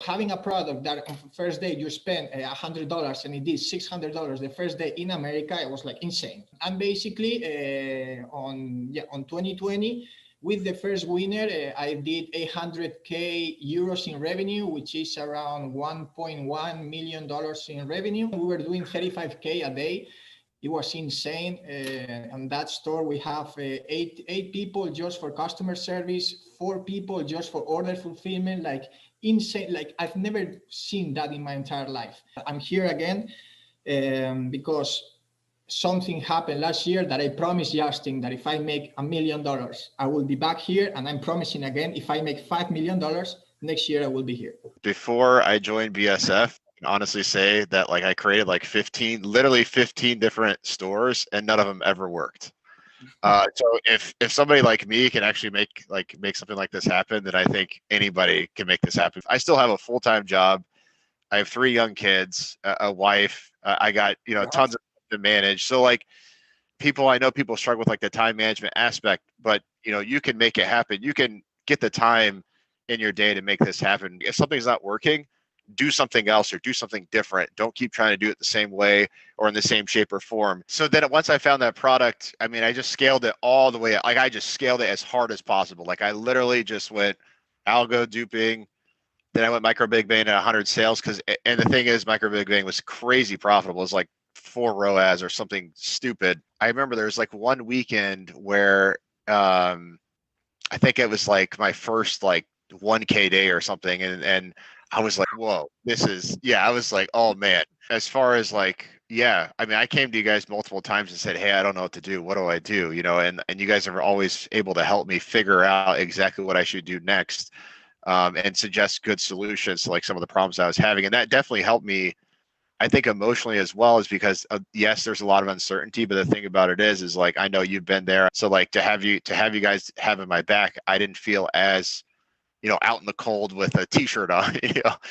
Having a product that on the first day you spend $100 and it did $600 the first day in America, it was like insane. And basically on 2020, with the first winner, I did 800K euros in revenue, which is around $1.1 million in revenue. We were doing 35K a day. It was insane. On that store, we have eight people just for customer service, 4 people just for order fulfillment, like insane. Like I've never seen that in my entire life. I'm here again because something happened last year that I promised Justin that if I make $1 million, I will be back here. And I'm promising again, if I make $5 million next year, I will be here. Before I joined BSF, I can honestly say that like I created like 15 different stores and none of them ever worked. So if somebody like me can actually make something like this happen, then I think anybody can make this happen. I still have a full-time job. I have 3 young kids, a wife. I got, tons of to manage. So like I know people struggle with like the time management aspect, but you can make it happen. You can get the time in your day to make this happen. If something's not working, do something else or do something different. Don't keep trying to do it the same way or in the same shape or form. So then once I found that product, I mean, I just scaled it all the way up. Like I just scaled it as hard as possible. Like I literally just went algo duping. Then I went micro big bang at 100 sales and the thing is micro big bang was crazy profitable. It was like 4 ROAS or something stupid. I remember there was like one weekend where I think it was like my first like 1K day or something. And I was like, whoa, I was like, oh man, as far as like, yeah, I mean, I came to you guys multiple times and said, hey, I don't know what to do. What do I do? And you guys are always able to help me figure out exactly what I should do next and suggest good solutions to like some of the problems I was having. And that definitely helped me, I think, emotionally as well, is because yes, there's a lot of uncertainty, but the thing about it is like, I know you've been there. So like to have you guys having my back, I didn't feel as, out in the cold with a t-shirt on.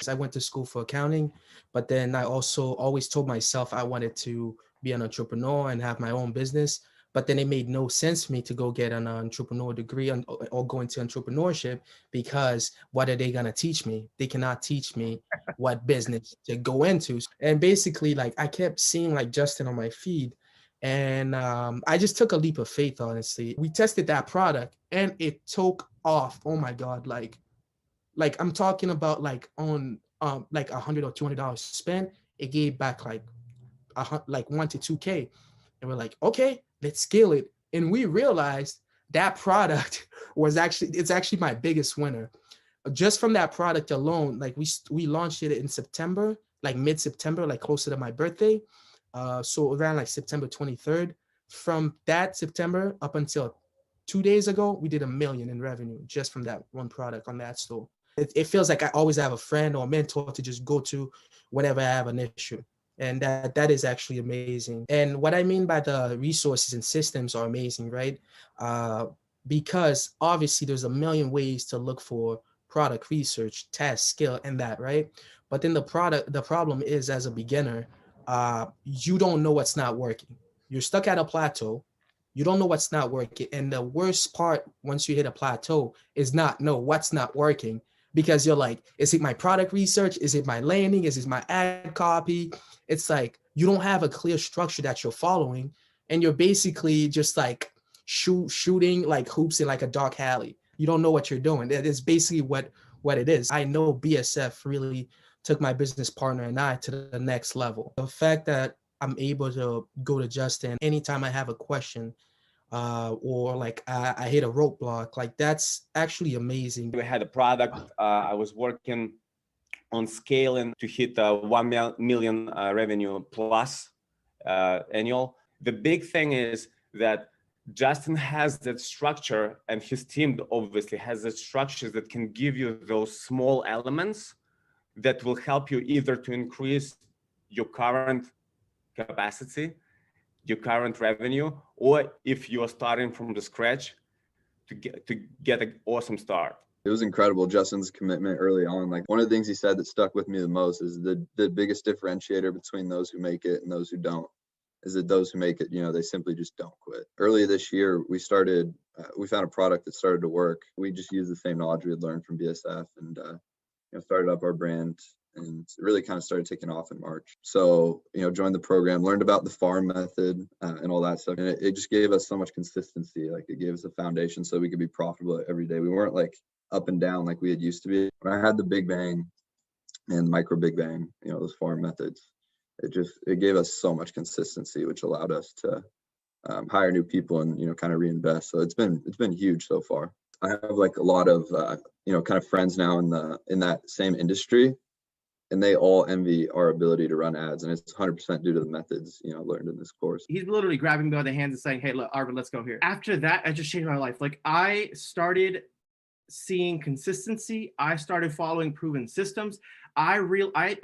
I went to school for accounting, but then I also always told myself I wanted to be an entrepreneur and have my own business. But then it made no sense for me to go get an entrepreneur degree or go into entrepreneurship, because what are they going to teach me? They cannot teach me what business to go into. And basically, like, I kept seeing like Justin on my feed, and I just took a leap of faith, honestly. We tested that product and it took off. Oh my God. Like I'm talking about like on like $100 or $200 spent, it gave back like $1 to $2K. And we're like, okay, let's scale it. And we realized that product it's actually my biggest winner. Just from that product alone, like we launched it in September, like mid-September, like closer to my birthday. So around like September 23rd. From that September up until 2 days ago, we did $1 million in revenue just from that one product on that store. It feels like I always have a friend or a mentor to just go to whenever I have an issue. And that is actually amazing. And what I mean by the resources and systems are amazing, right? Because obviously there's a million ways to look for product research, test, skill, and that, right? But then the problem is, as a beginner, you don't know what's not working. You're stuck at a plateau. You don't know what's not working. And the worst part, once you hit a plateau, is not know what's not working. Because you're like, is it my product research? Is it my landing? Is it my ad copy? It's like, you don't have a clear structure that you're following. And you're basically just like shooting like hoops in like a dark alley. You don't know what you're doing. That is basically what it is. I know BSF really took my business partner and I to the next level. The fact that I'm able to go to Justin anytime I have a question, or like I hit a roadblock, like that's actually amazing. We had a product. I was working on scaling to hit 1 million revenue plus annual. The big thing is that Justin has that structure, and his team obviously has the structures that can give you those small elements that will help you either to increase your current capacity, your current revenue, or if you're starting from the scratch, to get an awesome start. It was incredible, Justin's commitment early on. Like, one of the things he said that stuck with me the most is the biggest differentiator between those who make it and those who don't is that those who make it, they simply just don't quit. Earlier this year, we found a product that started to work. We just used the same knowledge we had learned from BSF, and started up our brand, and it really kind of started taking off in March. So, joined the program, learned about the farm method and all that stuff. And it just gave us so much consistency. Like, it gave us a foundation so we could be profitable every day. We weren't like up and down like we had used to be. When I had the big bang and micro big bang, those farm methods, it gave us so much consistency, which allowed us to hire new people and, kind of reinvest. So it's been huge so far. I have like a lot of, kind of friends now in that same industry, and they all envy our ability to run ads. And it's 100% due to the methods, learned in this course. He's literally grabbing me by the hands and saying, hey, look, Arvin, let's go here. After that, I just changed my life. Like, I started seeing consistency. I started following proven systems. I realized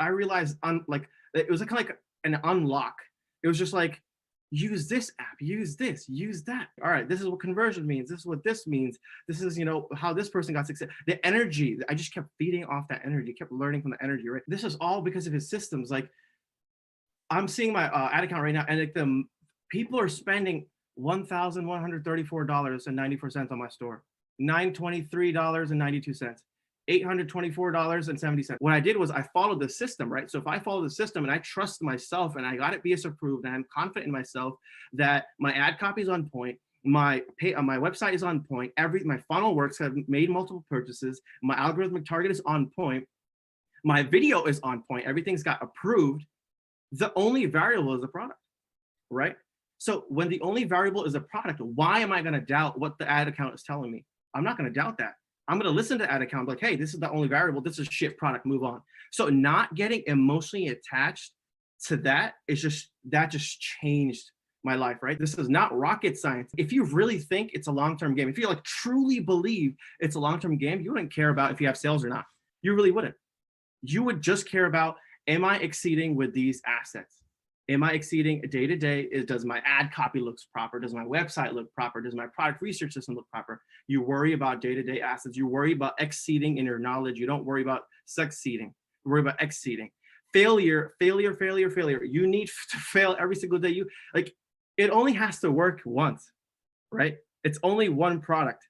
it was kind of like an unlock. It was just like, use this app, use this, use that. All right, this is what conversion means. This is what this means. This is, how this person got success. The energy, I just kept feeding off that energy, kept learning from the energy, right? This is all because of his systems. Like, I'm seeing my ad account right now, and like the people are spending $1,134.94 on my store, $923.92. $824.70. What I did was I followed the system, right? So if I follow the system and I trust myself and I got it BS approved and I'm confident in myself that my ad copy is on point, my website is on point, my funnel works, have made multiple purchases, my algorithmic target is on point, my video is on point, everything's got approved, the only variable is the product, right? So when the only variable is the product, why am I going to doubt what the ad account is telling me? I'm not going to doubt that. I'm going to listen to ad account like, hey, this is the only variable. This is shit product, move on. So not getting emotionally attached to that just changed my life, right? This is not rocket science. If you really think it's a long-term game, if you like truly believe it's a long-term game, you wouldn't care about if you have sales or not. You really wouldn't. You would just care about, am I exceeding with these assets? Am I exceeding day to day? Does my ad copy look proper? Does my website look proper? Does my product research system look proper? You worry about day-to-day assets. You worry about exceeding in your knowledge. You don't worry about succeeding. You worry about exceeding. Failure. You need to fail every single day. It only has to work once, right? It's only one product.